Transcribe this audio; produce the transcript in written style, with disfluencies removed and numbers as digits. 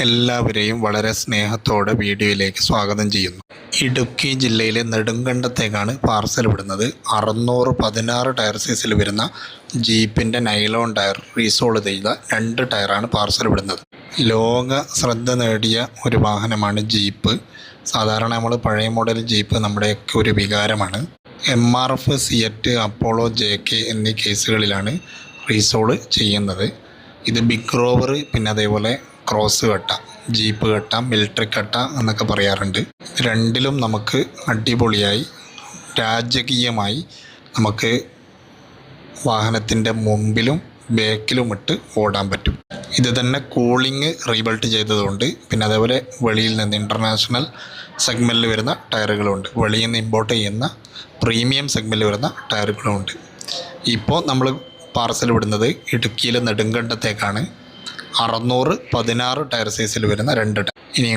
എല്ലാവരെയും വളരെ സ്നേഹത്തോടെ വീഡിയോയിലേക്ക് സ്വാഗതം ചെയ്യുന്നു. ഇടുക്കി ജില്ലയിലെ നെടുങ്കണ്ടത്തേക്കാണ് പാർസൽ വിടുന്നത്. 616 ടയർ സൈസിൽ വരുന്ന ജീപ്പിൻ്റെ നൈലോൺ ടയർ റീസോൾ ചെയ്ത 2 ടയറാണ് പാർസൽ വിടുന്നത്. ലോക ശ്രദ്ധ നേടിയ ഒരു വാഹനമാണ് ജീപ്പ്. സാധാരണ നമ്മൾ പഴയ മോഡൽ ജീപ്പ് നമ്മുടെയൊക്കെ ഒരു വികാരമാണ്. MRF, സിയറ്റ്, അപ്പോളോ, JK എന്നീ കേസുകളിലാണ് റീസോൾ ചെയ്യുന്നത്. ഇത് ബിഗ് റോവർ, പിന്നെ അതേപോലെ ക്രോസ് കട്ട, ജീപ്പ് കട്ട, മിലിറ്ററി കട്ട എന്നൊക്കെ പറയാറുണ്ട്. രണ്ടിലും നമുക്ക് അടിപൊളിയായി രാജകീയമായി നമുക്ക് വാഹനത്തിൻ്റെ മുമ്പിലും ബാക്കിലും ഇട്ട് ഓടാൻ പറ്റും. ഇത് തന്നെ കൂളിംഗ് റീബിൽട്ട് ചെയ്തതുകൊണ്ട്, പിന്നെ അതേപോലെ വെളിയിൽ നിന്ന് ഇൻ്റർനാഷണൽ സെഗ്മെൻറ്റിൽ വരുന്ന ടയറുകളുണ്ട്, വെളിയിൽ നിന്ന് ഇമ്പോർട്ട് ചെയ്യുന്ന പ്രീമിയം സെഗ്മെൻറ്റിൽ വരുന്ന ടയറുകളുമുണ്ട്. ഇപ്പോൾ നമ്മൾ പാർസൽ വിടുന്നത് ഇടുക്കിയിലെ നെടുങ്കണ്ടത്തേക്കാണ്. 616 ടയർ സൈസിൽ വരുന്ന 2 ടയർ. ഇനി